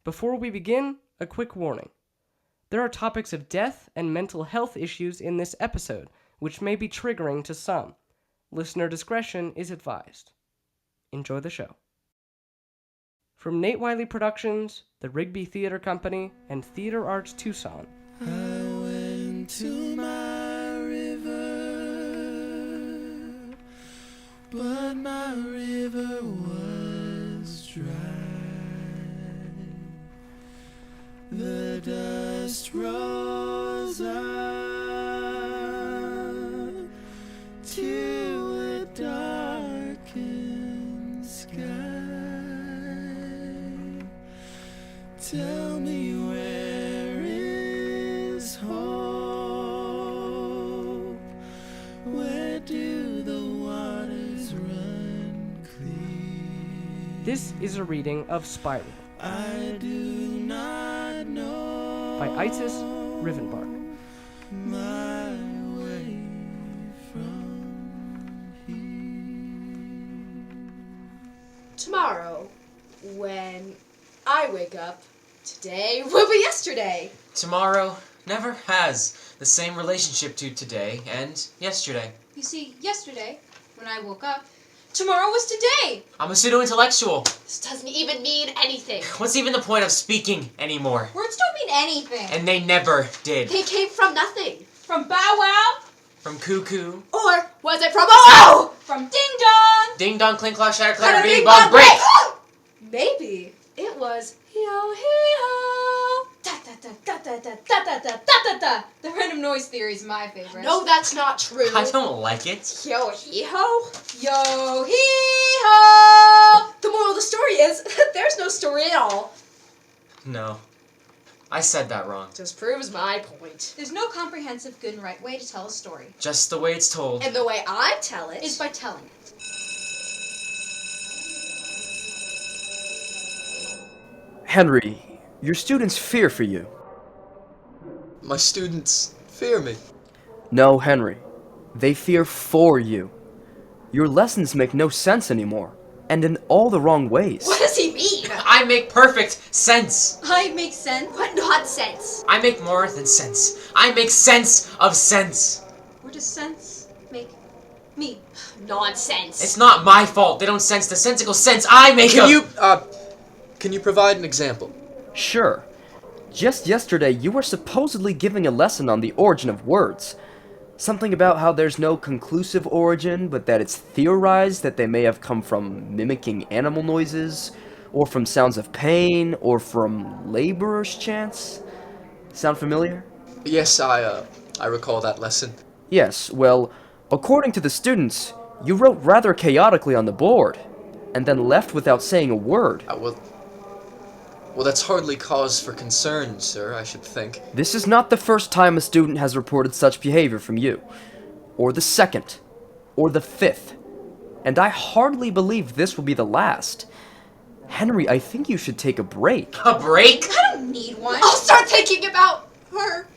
Before we begin, a quick warning. There are topics of death and mental health issues in this episode, which may be triggering to some. Listener discretion is advised. Enjoy the show. From Wiley Productions, the Rigby Theater Company, and Theatre Arts Tucson. I went to my river, but my river was dry. The dust rose up to a darkened sky. Tell me, where is hope? Where do the waters run clear? This is a reading of Spiral I do not know by Isis Rivenbark. my way from here. Tomorrow, when I wake up, today will be yesterday. Tomorrow never has the same relationship to today and yesterday. You see, yesterday, when I woke up, tomorrow was today. I'm a pseudo-intellectual. This doesn't even mean anything. What's even the point of speaking anymore? Words don't mean anything. And they never did. They came from nothing. From Bow Wow, From cuckoo, Or was it from oh? from Ding Dong. ding dong, clink clock, shatter clatter, Bada bing bing bong, bong, break! Maybe it was hee-ho, hee-ho. Da da da da da da da da da da da. The random noise theory is my favorite. No, that's not true. I don't like it. Yo, hee-ho. Yo hee ho. The moral of the story is that there's no story at all. No. I said that wrong. Just proves my point. There's no comprehensive, good and right way to tell a story. Just the way it's told. And the way I tell it Is by telling it. Henry, your students fear for you. My students fear me. No, Henry. They fear for you. Your lessons make no sense anymore, and in all the wrong ways. What does he mean? I make perfect sense. I make sense. What nonsense? I make more than sense. I make sense of sense. Where does sense make me? Nonsense. It's not my fault they don't sense the sensical sense I make Can of- you provide an example? Sure. Just yesterday, you were supposedly giving a lesson on the origin of words. Something about how there's no conclusive origin, but that it's theorized that they may have come from mimicking animal noises, or from sounds of pain, or from laborers' chants. Sound familiar? Yes, I recall that lesson. Yes, well, according to the students, you wrote rather chaotically on the board, and then left without saying a word. Well, that's hardly cause for concern, sir, I should think. This is not the first time a student has reported such behavior from you, or the second, or the fifth, and I hardly believe this will be the last. Henry, I think you should take a break. A break? I don't need one. I'll start thinking about her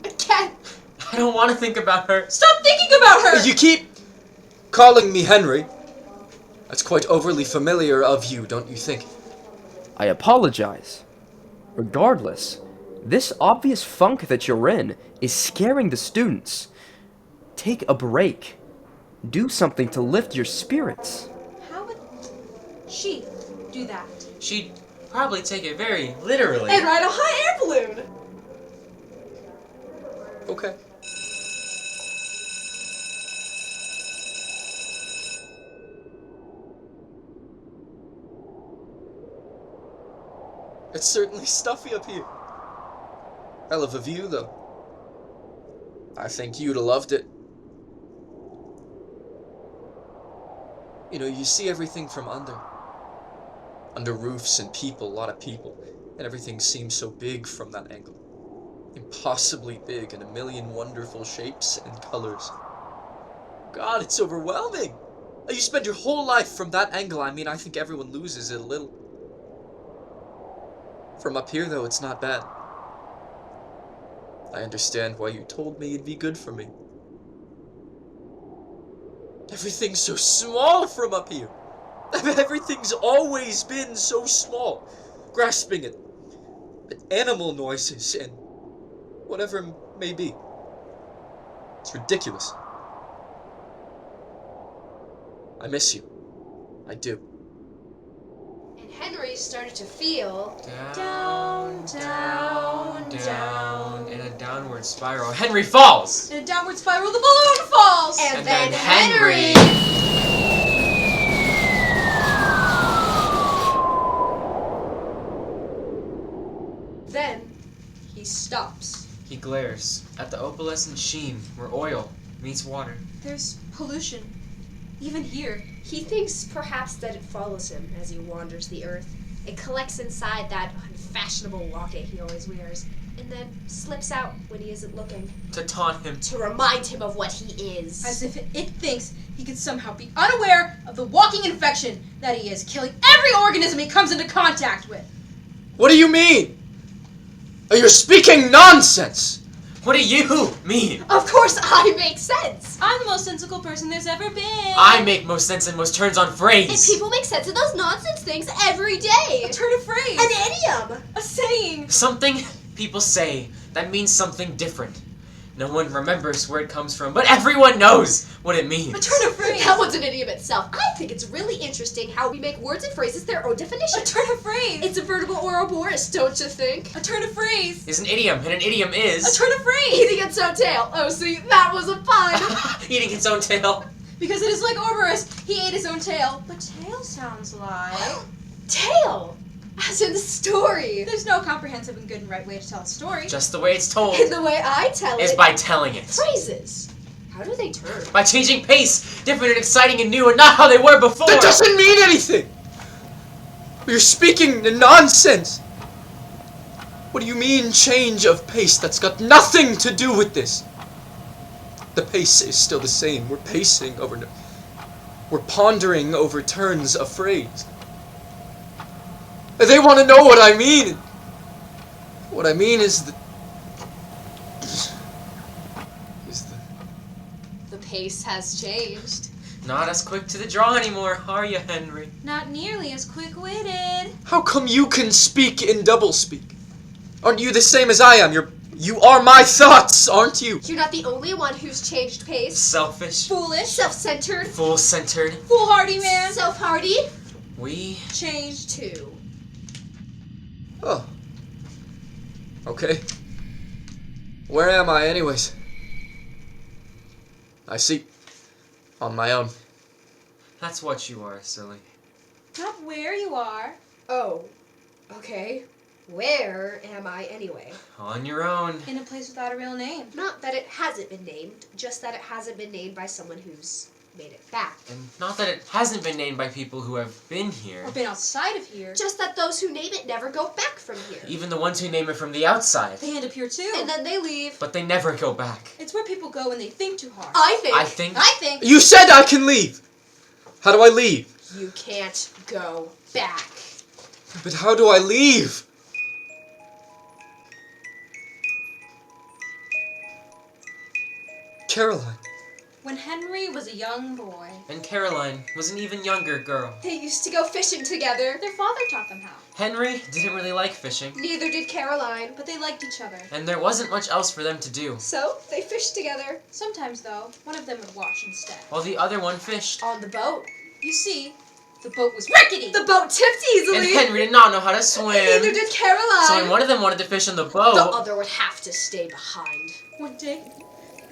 again. I don't want to think about her. Stop thinking about her. You keep calling me Henry. That's quite overly familiar of you, don't you think? I apologize. Regardless, this obvious funk that you're in is scaring the students. Take a break. Do something to lift your spirits. How would she do that? She'd probably take it very literally. And ride a hot air balloon. Okay. It's certainly stuffy up here. Hell of a view, though. I think you'd have loved it. You know, you see everything from under. Under roofs and people, a lot of people. And everything seems so big from that angle. Impossibly big in a million wonderful shapes and colors. God, it's overwhelming! You spend your whole life from that angle. I mean, I think everyone loses it a little. From up here, though, it's not bad. I understand why you told me it'd be good for me. Everything's so small from up here. Everything's always been so small. Grasping it. animal noises and whatever it may be. It's ridiculous. I miss you. I do. And Henry started to feel Down, down, down. In a downward spiral. Henry falls! In a downward spiral, the balloon falls! And then then Henry- Then he stops. He glares at the opalescent sheen where oil meets water. There's pollution. Even here. He thinks perhaps that it follows him as he wanders the earth. It collects inside that unfashionable locket he always wears, and then slips out when he isn't looking, To taunt him. to remind him of what he is. As if it thinks he could somehow be unaware of the walking infection that he is, killing every organism he comes into contact with. What do you mean? You're speaking nonsense! What do you mean? Of course I make sense! I'm the most sensible person there's ever been. I make most sense and most turns on And phrase. people make sense of those nonsense things every day! A turn of phrase. An idiom! A saying. Something people say that means something different. No one remembers where it comes from, but everyone knows what it A means. turn of phrase. That one's an idiom itself. I think it's really interesting how we make words and phrases their own definition. A turn of phrase. It's a veritable Ouroboros, don't you think? A turn of phrase. Is an idiom, and an idiom A is turn of phrase. Eating its own tail. Oh, see, that was a pun. eating its own tail. Because it is like Ouroboros. He ate his own tail. But tail sounds like... Tail, as in the story. There's no comprehensive and good and right way to tell a story. Just the way it's told And the way I tell is it, by telling it. phrases. How do they turn? By changing pace, different and exciting and new, and not how they were before. That doesn't mean anything! You're speaking nonsense! What do you mean, change of pace? That's got nothing to do with this! The pace is still the same. We're pacing over... We're pondering over turns of phrase. They want to know what I mean! What I mean is the... The pace has changed. Not as quick to the draw anymore, are you, Henry? Not nearly as quick-witted. How come you can speak in doublespeak? Aren't you the same as I am? You are my thoughts, aren't you? You're not the only one who's changed pace. Selfish, Foolish. Self-centered. full-centered. Foolhardy man. Self-hardy. We Changed. Too. Oh. Okay. Where am I, anyways? I see. On my own. That's what you are, silly. Not where you are. Oh, okay. Where am I anyway? On your own. In a place without a real name. Not that it hasn't been named, just that it hasn't been named by someone who's made it back. And not that it hasn't been named by people who have been here. Or been outside of here. Just that those who name it never go back from here. Even the ones who name it from the outside. They end up here too. And then they leave. But they never go back. It's where people go when they think too hard. I think I think You said I can leave! How do I leave? you can't go back. But how do I leave? Caroline. When Henry was a young boy, and Caroline was an even younger girl. They used to go fishing together. their father taught them how. Henry didn't really like fishing, Neither did Caroline. But they liked each other. and there wasn't much else for them to do, So they fished together. Sometimes, though, one of them would watch instead. while the other one fished. On the boat. You see, the boat was rickety. The boat tipped easily. And Henry did not know how to swim. Neither did Caroline. So when one of them wanted to fish on the boat, The other would have to stay behind. One day,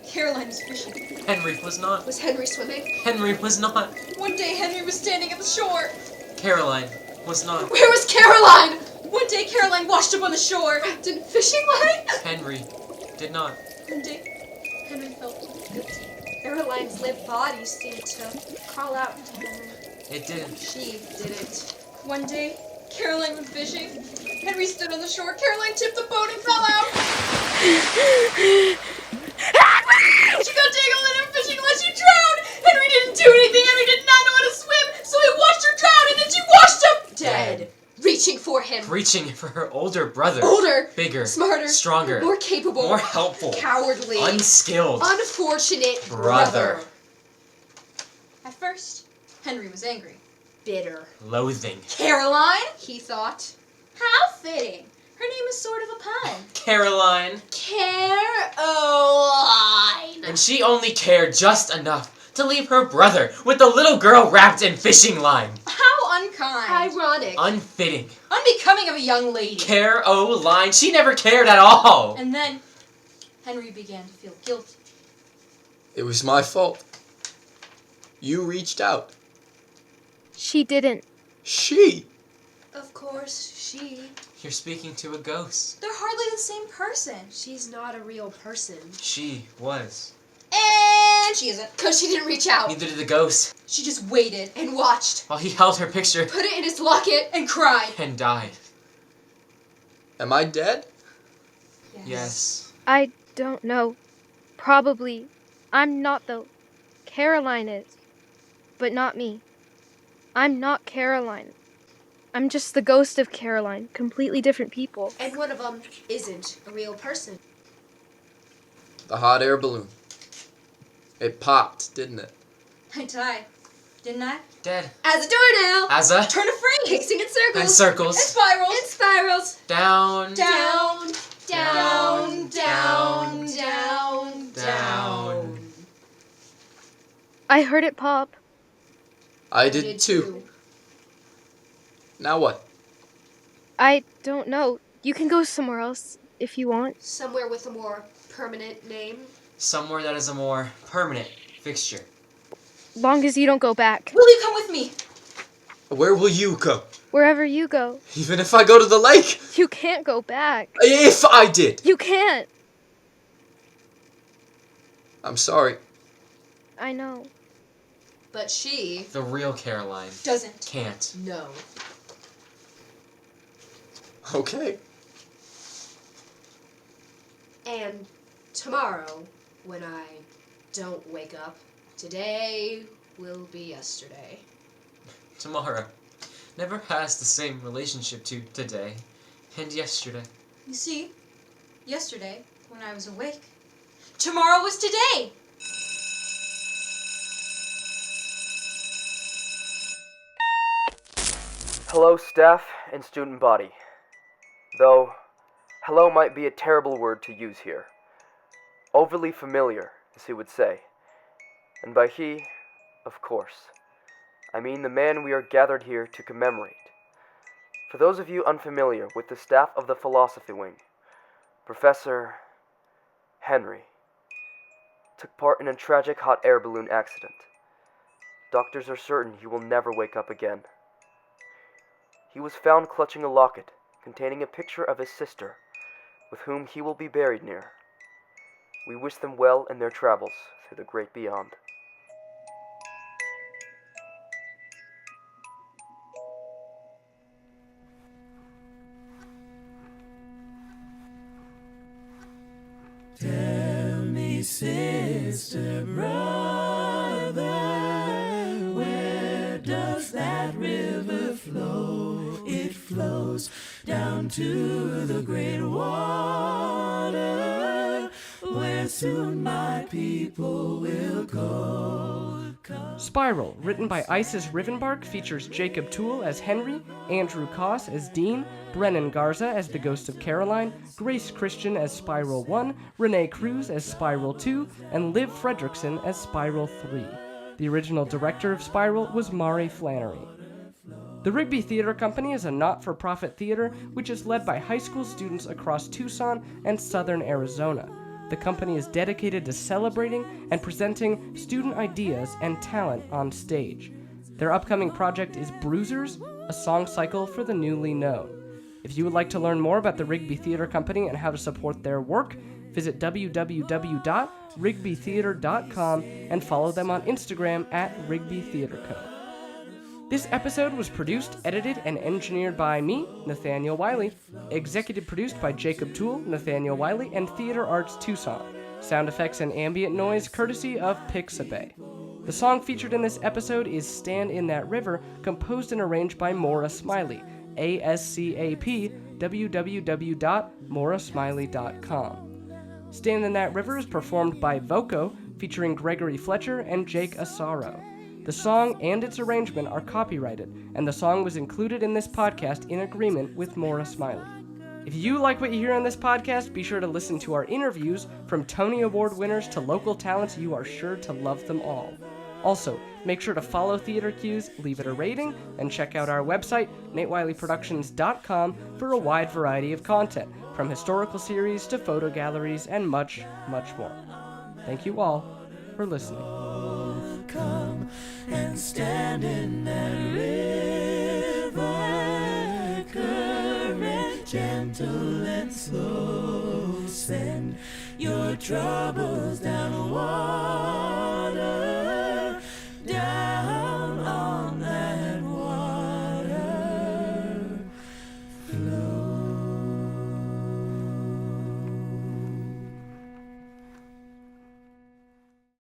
Caroline was fishing. Henry was not. Was Henry swimming? Henry was not. One day, Henry was standing at the shore. Caroline was not. Where was Caroline? One day, Caroline washed up on the shore. Wrapped in fishing line? Henry did not. One day, Henry felt Caroline's limp body seemed to crawl out into Henry. It didn't. She didn't. One day, Caroline went fishing. Henry stood on the shore. Caroline tipped the boat and fell out. She got tangled in her fishing line. She drowned. Henry didn't do anything. Henry did not know how to swim, so he watched her drown, and then she washed him. Dead. Reaching for him. Reaching for her older brother. Older. Bigger. Smarter. Stronger. More capable. More helpful. Cowardly. Unskilled. Unfortunate Brother. At first, Henry was angry. Bitter. Loathing. Caroline? He thought. How fitting. Her name was sort of a pun. Caroline. Caroline. And she only cared just enough to leave her brother with the little girl wrapped in fishing line. How unkind. Ironic. Unfitting. Unbecoming of a young lady. Caroline. She never cared at all. And then Henry began to feel guilty. It was my fault. You reached out. She didn't. She? Of course, You're speaking to a ghost. They're hardly the same person. she's not a real person. She was. And she isn't. Because she didn't reach out Neither did the ghost. She just waited and watched. While he held her picture Put it in his locket. and cried. and died. Am I dead? Yes. I don't know. Probably. I'm not, though. Caroline is. But not me. I'm not Caroline. I'm just the ghost of Caroline. Completely different people. And one of them isn't a real person. The hot air balloon. It popped, didn't it? I died. Didn't I? Dead. As a doornail. As a. Turn a phrase. Pixing in circles. And circles. And spirals. And spirals. Down. Down. Down. Down. Down. Down. I heard it pop. I did too. Now what? I don't know. You can go somewhere else if you want. Somewhere with a more permanent name. Somewhere that is a more permanent fixture. Long as you don't go back. Will you come with me? Where will you go? Wherever you go. Even if I go to the lake? You can't go back. If I did! You can't. I'm sorry. I know. But she The real Caroline Doesn't. can't. no. Okay. And tomorrow, when I don't wake up, today will be yesterday. Tomorrow never has the same relationship to today and yesterday. You see, yesterday, when I was awake, tomorrow was today. Hello, staff and student body. Though, hello might be a terrible word to use here. Overly familiar, as he would say. And by he, of course, I mean the man we are gathered here to commemorate. For those of you unfamiliar with the staff of the philosophy wing, Professor Henry took part in a tragic hot air balloon accident. Doctors are certain he will never wake up again. He was found clutching a locket containing a picture of his sister, with whom he will be buried near. We wish them well in their travels through the great beyond. Tell me, sister, brother, where does that river flow? It flows down to the great water, where soon my people will go. Spiral, written by Isis Rivenbark, features Jacob Toole as Henry, Andrew Koss as Dean, Brennan Garza as the Ghost of Caroline, Grace Christian as Spiral 1, Renee Cruz as Spiral 2, and Liv Fredrickson as Spiral 3. The original director of Spiral was Mari Flannery. The Rigby Theater Company is a not-for-profit theater which is led by high school students across Tucson and southern Arizona. The company is dedicated to celebrating and presenting student ideas and talent on stage. Their upcoming project is Bruisers, a song cycle for the newly known. If you would like to learn more about the Rigby Theater Company and how to support their work, visit www.rigbytheater.com and follow them on Instagram at Rigby Theater Co. This episode was produced, edited, and engineered by me, Nathaniel Wiley. Executive produced by Jacob Toole, Nathaniel Wiley, and Theatre Arts Tucson. Sound effects and ambient noise courtesy of Pixabay. The song featured in this episode is Stand in That River, composed and arranged by Maura Smiley, ASCAP, www.maurasmiley.com. Stand in That River is performed by Voco, featuring Gregory Fletcher and Jake Asaro. The song and its arrangement are copyrighted, and the song was included in this podcast in agreement with Maura Smiley. If you like what you hear on this podcast, be sure to listen to our interviews from Tony Award winners to local talents. You are sure to love them all. Also, make sure to follow TheatreQs, leave it a rating, and check out our website, NateWileyProductions.com, for a wide variety of content, from historical series to photo galleries and much, much more. Thank you all for listening. Come and stand in that river, current gentle and slow. Send your troubles down a wall.